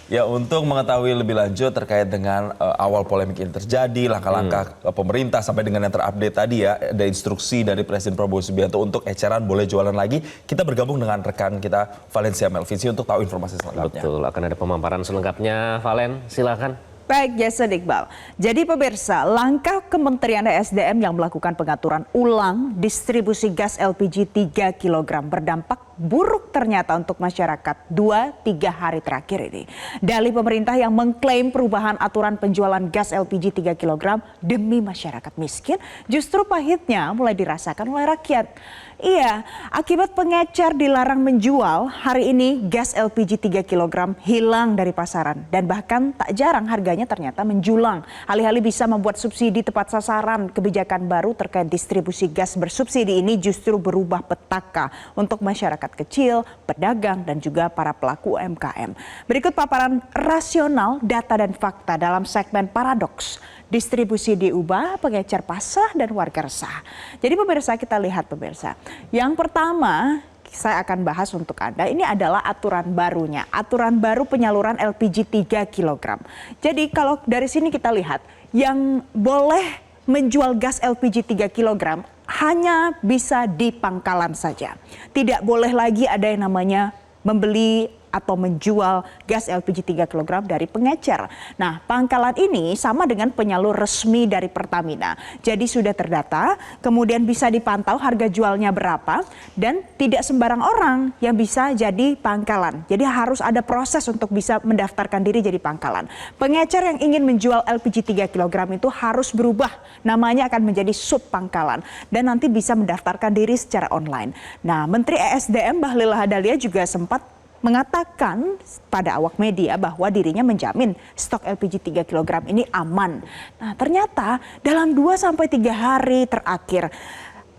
Ya, untuk mengetahui lebih lanjut terkait dengan awal polemik ini terjadi, langkah-langkah pemerintah sampai dengan yang terupdate tadi ya, ada instruksi dari Presiden Prabowo Subianto untuk eceran boleh jualan lagi. Kita bergabung dengan rekan kita Valencia Melvisi untuk tahu informasi selengkapnya. Betul, akan ada pemaparan selengkapnya. Valen, silakan. Baik, Jason Iqbal. Jadi pemirsa, langkah Kementerian ESDM yang melakukan pengaturan ulang distribusi gas LPG 3 kg berdampak buruk ternyata untuk masyarakat 2-3 hari terakhir ini. Dalih pemerintah yang mengklaim perubahan aturan penjualan gas LPG 3 kg demi masyarakat miskin justru pahitnya mulai dirasakan oleh rakyat. Iya, akibat pengecer dilarang menjual, hari ini gas LPG 3 kg hilang dari pasaran dan bahkan tak jarang harganya ternyata menjulang. Alih-alih bisa membuat subsidi tepat sasaran, kebijakan baru terkait distribusi gas bersubsidi ini justru berubah petaka untuk masyarakat kecil, pedagang dan juga para pelaku UMKM. Berikut paparan rasional, data dan fakta dalam segmen Paradoks. Distribusi diubah, pengecer pasrah dan warga resah. Jadi pemirsa, kita lihat pemirsa. Yang pertama saya akan bahas untuk Anda, ini adalah aturan barunya. Aturan baru penyaluran LPG 3 kg. Jadi kalau dari sini kita lihat, yang boleh menjual gas LPG 3 kg hanya bisa di pangkalan saja. Tidak boleh lagi ada yang namanya membeli atau menjual gas LPG 3 kg dari pengecer. Nah, pangkalan ini sama dengan penyalur resmi dari Pertamina. Jadi sudah terdata, kemudian bisa dipantau harga jualnya berapa, dan tidak sembarang orang yang bisa jadi pangkalan. Jadi harus ada proses untuk bisa mendaftarkan diri jadi pangkalan. Pengecer yang ingin menjual LPG 3 kg itu harus berubah. Namanya akan menjadi sub pangkalan dan nanti bisa mendaftarkan diri secara online. Nah, Menteri ESDM Bahlil Lahadalia juga sempat mengatakan pada awak media bahwa dirinya menjamin stok LPG 3 kg ini aman. Nah, ternyata dalam 2-3 hari terakhir,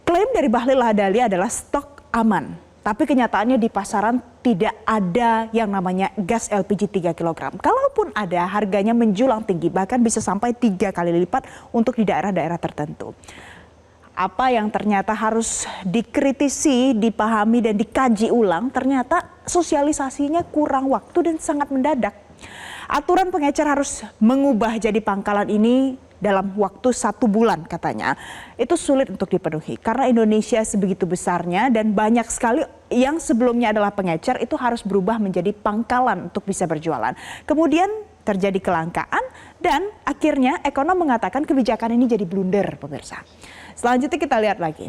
klaim dari Bahlil Lahadalia adalah stok aman. Tapi kenyataannya di pasaran tidak ada yang namanya gas LPG 3 kg. Kalaupun ada, harganya menjulang tinggi, bahkan bisa sampai 3 kali lipat untuk di daerah-daerah tertentu. Apa yang ternyata harus dikritisi, dipahami dan dikaji ulang, ternyata sosialisasinya kurang waktu dan sangat mendadak. Aturan pengecer harus mengubah jadi pangkalan ini dalam waktu 1 bulan katanya. Itu sulit untuk dipenuhi karena Indonesia sebegitu besarnya dan banyak sekali yang sebelumnya adalah pengecer itu harus berubah menjadi pangkalan untuk bisa berjualan. Kemudian terjadi kelangkaan dan akhirnya ekonom mengatakan kebijakan ini jadi blunder, pemirsa. Selanjutnya kita lihat lagi.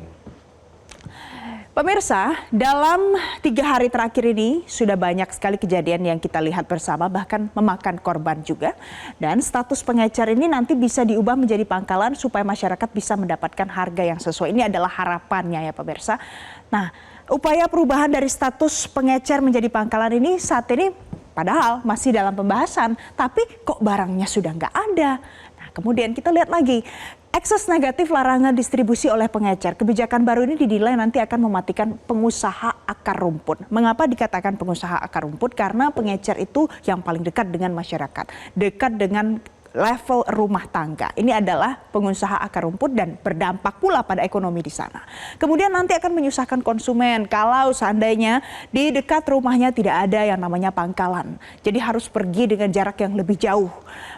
Pemirsa, dalam 3 hari terakhir ini sudah banyak sekali kejadian yang kita lihat bersama, bahkan memakan korban juga. Dan status pengecer ini nanti bisa diubah menjadi pangkalan supaya masyarakat bisa mendapatkan harga yang sesuai. Ini adalah harapannya ya pemirsa. Nah, upaya perubahan dari status pengecer menjadi pangkalan ini saat ini padahal masih dalam pembahasan, tapi kok barangnya sudah nggak ada. Nah, kemudian kita lihat lagi. Ekses negatif larangan distribusi oleh pengecer. Kebijakan baru ini didilai nanti akan mematikan pengusaha akar rumput. Mengapa dikatakan pengusaha akar rumput? Karena pengecer itu yang paling dekat dengan masyarakat. Dekat dengan level rumah tangga. Ini adalah pengusaha akar rumput dan berdampak pula pada ekonomi di sana. Kemudian nanti akan menyusahkan konsumen kalau seandainya di dekat rumahnya tidak ada yang namanya pangkalan. Jadi harus pergi dengan jarak yang lebih jauh.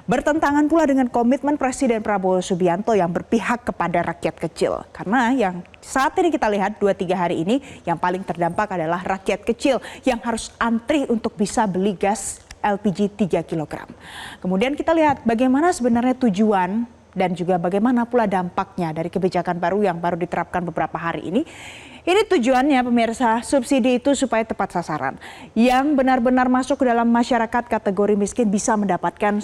Bertentangan pula dengan komitmen Presiden Prabowo Subianto yang berpihak kepada rakyat kecil. Karena yang saat ini kita lihat 2-3 hari ini yang paling terdampak adalah rakyat kecil yang harus antri untuk bisa beli gas LPG 3 kg. Kemudian kita lihat bagaimana sebenarnya tujuan dan juga bagaimana pula dampaknya dari kebijakan baru yang baru diterapkan beberapa hari ini. Ini tujuannya pemirsa, subsidi itu supaya tepat sasaran. Yang benar-benar masuk ke dalam masyarakat kategori miskin bisa mendapatkan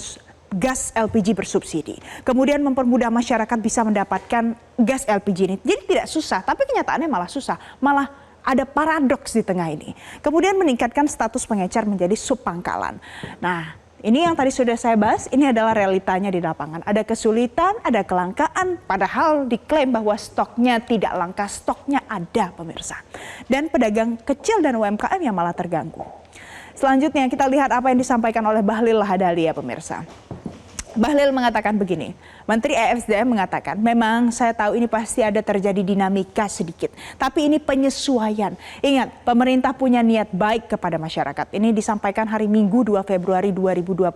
gas LPG bersubsidi. Kemudian mempermudah masyarakat bisa mendapatkan gas LPG ini. Jadi tidak susah, tapi kenyataannya malah susah. Malah ada paradoks di tengah ini. Kemudian meningkatkan status pengecer menjadi subpangkalan. Nah, ini yang tadi sudah saya bahas, ini adalah realitanya di lapangan. Ada kesulitan, ada kelangkaan, padahal diklaim bahwa stoknya tidak langka, stoknya ada pemirsa. Dan pedagang kecil dan UMKM yang malah terganggu. Selanjutnya kita lihat apa yang disampaikan oleh Bahlil Lahadalia pemirsa. Bahlil mengatakan begini, Menteri ESDM mengatakan, memang saya tahu ini pasti ada terjadi dinamika sedikit, tapi ini penyesuaian. Ingat, pemerintah punya niat baik kepada masyarakat. Ini disampaikan hari Minggu 2 Februari 2025.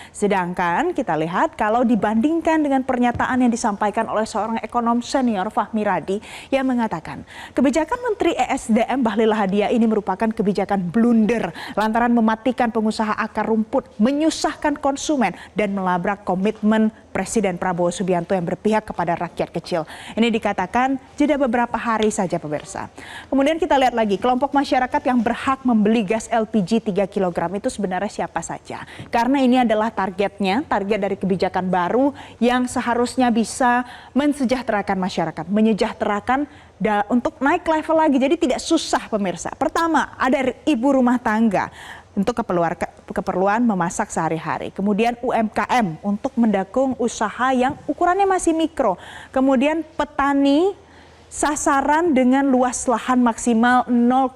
Sedangkan kita lihat kalau dibandingkan dengan pernyataan yang disampaikan oleh seorang ekonom senior Fahmi Radi yang mengatakan, kebijakan Menteri ESDM Bahlil Lahadalia ini merupakan kebijakan blunder lantaran mematikan pengusaha akar rumput, menyusahkan konsumen dan melabrak komitmen Presiden Prabowo Subianto yang berpihak kepada rakyat kecil. Ini dikatakan jeda beberapa hari saja pemirsa. Kemudian kita lihat lagi, kelompok masyarakat yang berhak membeli gas LPG 3 kg itu sebenarnya siapa saja. Karena ini adalah targetnya, target dari kebijakan baru yang seharusnya bisa mensejahterakan masyarakat, menyejahterakan untuk naik level lagi. Jadi tidak susah pemirsa. Pertama, ada ibu rumah tangga untuk keperluan memasak sehari-hari. Kemudian UMKM untuk mendukung usaha yang ukurannya masih mikro. Kemudian petani sasaran dengan luas lahan maksimal 0,5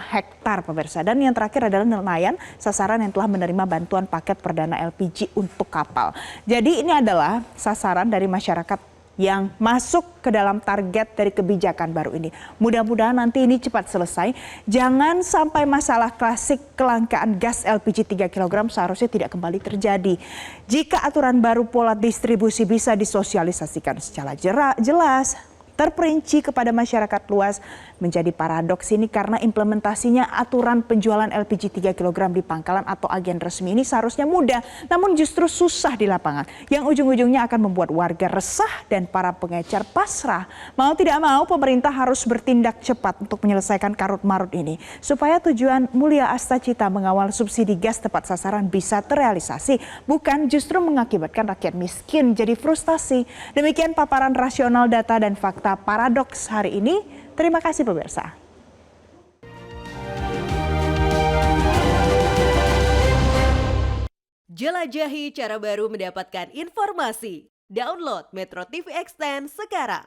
hektar pemirsa. Dan yang terakhir adalah nelayan sasaran yang telah menerima bantuan paket perdana LPG untuk kapal. Jadi ini adalah sasaran dari masyarakat yang masuk ke dalam target dari kebijakan baru ini. Mudah-mudahan nanti ini cepat selesai. Jangan sampai masalah klasik kelangkaan gas LPG 3 kg seharusnya tidak kembali terjadi. Jika aturan baru pola distribusi bisa disosialisasikan secara jelas, terperinci kepada masyarakat luas, menjadi paradoks ini karena implementasinya aturan penjualan LPG 3 kg di pangkalan atau agen resmi ini seharusnya mudah, namun justru susah di lapangan, yang ujung-ujungnya akan membuat warga resah dan para pengecer pasrah. Mau tidak mau, pemerintah harus bertindak cepat untuk menyelesaikan karut-marut ini, supaya tujuan mulia Astacita mengawal subsidi gas tepat sasaran bisa terrealisasi, bukan justru mengakibatkan rakyat miskin jadi frustasi. Demikian paparan rasional data dan fakta paradoks hari ini. Terima kasih pemirsa. Jelajahi cara baru mendapatkan informasi. Download Metro TV Extend sekarang.